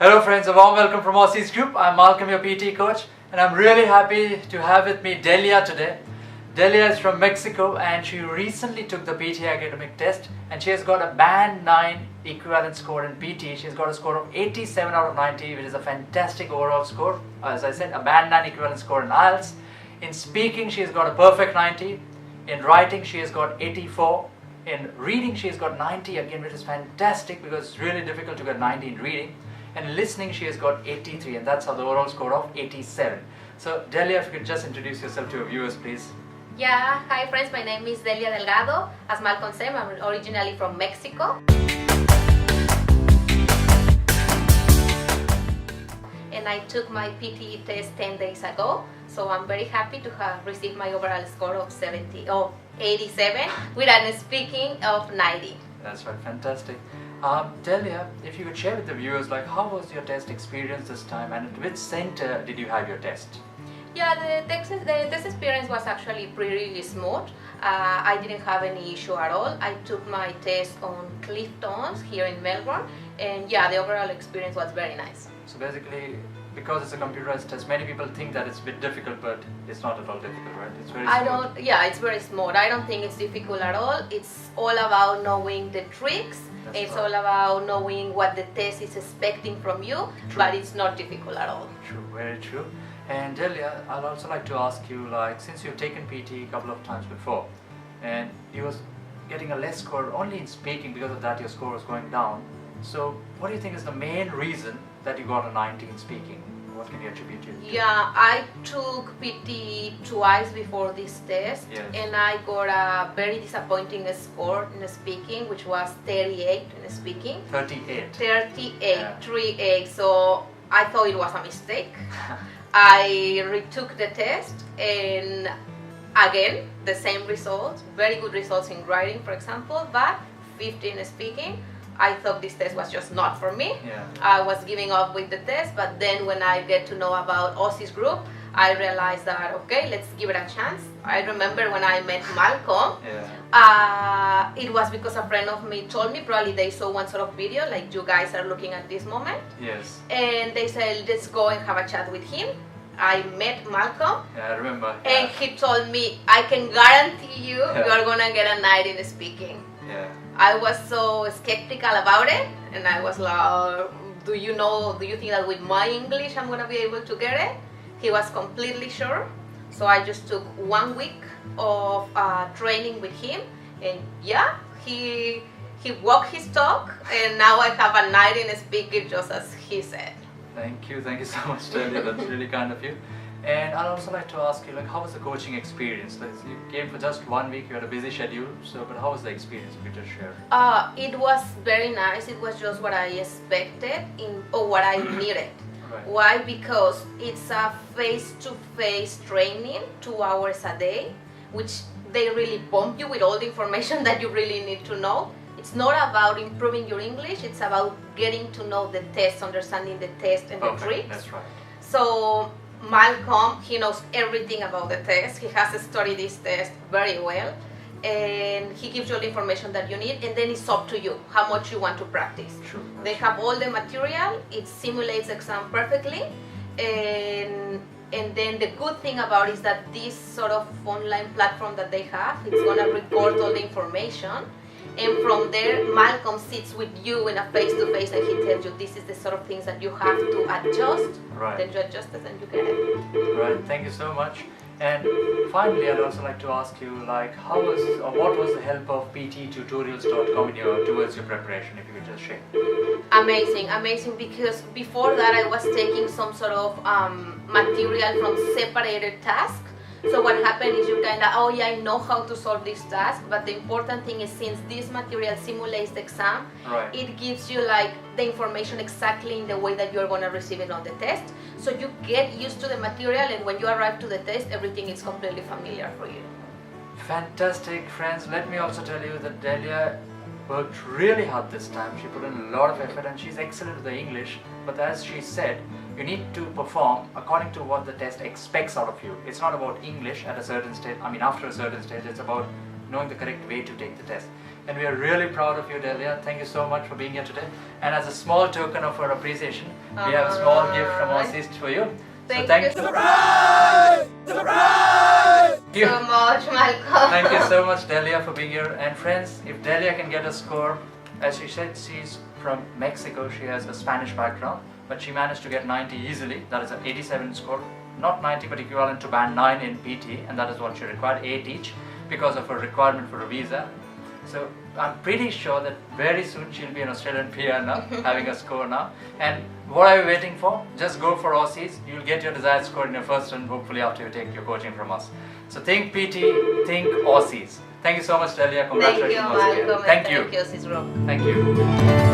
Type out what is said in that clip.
Hello friends, a warm welcome from Aussizz Group. I'm Malcolm, your PT coach, and I'm really happy to have with me Delia today. Delia is from Mexico and she recently took the PTE Academic test and she has got a Band 9 equivalent score in PT. She's got a score of 87 out of 90, which is a fantastic overall score. As I said, a Band 9 equivalent score in IELTS. In speaking, she has got a perfect 90. In writing, she has got 84. In reading, she has got 90 again, which is fantastic because it's really difficult to get 90 in reading. And listening, she has got 83, and that's how the overall score of 87. So, Delia, if you could just introduce yourself to your viewers, please. Yeah, hi friends, my name is Delia Delgado. As Malcolm said, I'm originally from Mexico. And I took my PTE test 10 days ago, so I'm very happy to have received my overall score of 87 with a speaking of 90. That's right, fantastic. Delia, if you could share with the viewers, like, how was your test experience this time, and at which center did you have your test? Yeah, the test experience was actually pretty smooth. I didn't have any issue at all. I took my test on Clifton's here in Melbourne, and yeah, the overall experience was very nice. So basically, because it's a computerized test, many people think that it's a bit difficult, but it's not at all difficult, right? It's very smooth. Yeah, it's very smooth. I don't think it's difficult at all. It's all about knowing the tricks. It's all about knowing what the test is expecting from you, but it's not difficult at all. True, very true. And Delia, I'd also like to ask you, like, since you've taken PT a couple of times before, and you was getting a less score only in speaking, because of that your score was going down. So what do you think is the main reason that you got a 90 in speaking? What can you attribute it to? Yeah, I took PT twice before this test, and I got a very disappointing score in speaking, which was 38 in speaking. 38? 38, yeah. 38, so I thought it was a mistake. I retook the test, and again, the same results, very good results in writing, for example, but 50 in speaking. I thought this test was just not for me. Yeah. I was giving up with the test, but then when I get to know about Aussizz Group, I realized that, okay, let's give it a chance. I remember when I met Malcolm, it was because a friend of me told me, probably they saw one sort of video like you guys are looking at this moment. Yes. And they said, let's go and have a chat with him. I met Malcolm. Yeah, I remember. And he told me, I can guarantee you, you're gonna get a 90 in speaking. Yeah. I was so skeptical about it, and I was like, do you think that with my English I'm gonna be able to get it? He was completely sure, so I just took 1 week of training with him, and yeah, he walked his talk, and now I have a 90 in speaking just as he said. Thank you so much, Delia. That's really kind of you. And I'd also like to ask you, like, how was the coaching experience? Like, you came for just 1 week, you had a busy schedule, so, but how was the experience? If you could just share. It was very nice. It was just what I expected or what I needed. Right. Why? Because it's a face-to-face training, 2 hours a day, which they really bomb you with all the information that you really need to know. It's not about improving your English, it's about getting to know the test, understanding the test and the tricks. That's right. So Malcolm, he knows everything about the test. He has studied this test very well, and he gives you all the information that you need, and then it's up to you how much you want to practice. True. They have all the material, it simulates exam perfectly, and then the good thing about it is that this sort of online platform that they have, it's going to record all the information. And from there, Malcolm sits with you in a face-to-face and he tells you this is the sort of things that you have to adjust. Right. Then you adjust it and you get it. Right, thank you so much. And finally, I'd also like to ask you, like, what was the help of pttutorials.com towards your preparation, if you could just share? Amazing, because before that I was taking some sort of material from separated tasks. So what happened is you kind of, oh yeah, I know how to solve this task, but the important thing is, since this material simulates the exam, it gives you like the information exactly in the way that you're going to receive it on the test. So you get used to the material, and when you arrive to the test, everything is completely familiar for you. Fantastic, friends. Let me also tell you that Delia worked really hard this time. She put in a lot of effort and she's excellent with the English, but as she said, you need to perform according to what the test expects out of you. It's not about English at a certain stage, after a certain stage, it's about knowing the correct way to take the test. and we are really proud of you, Delia. Thank you so much for being here today. And as a small token of our appreciation, we have a small gift from Aussizz for you. Thank so you. Surprise! Surprise! So much, Malcolm. Thank you so much, Delia, for being here. And friends, if Delia can get a score, as she said, she's from Mexico, she has a Spanish background, but she managed to get 90 easily. That is an 87 score, not 90 but equivalent to band 9 in PT, and that is what she required, 8 each, because of her requirement for a visa. So I'm pretty sure that very soon she'll be an Australian PR now, having a score now. And what are you waiting for? Just go for Aussizz. You'll get your desired score in your first run, hopefully after you take your coaching from us. So think PT, think Aussizz. Thank you so much, Delia. Congratulations. Thank you, Malcolm. Thank you. Thank you, Aussizz Group. Thank you.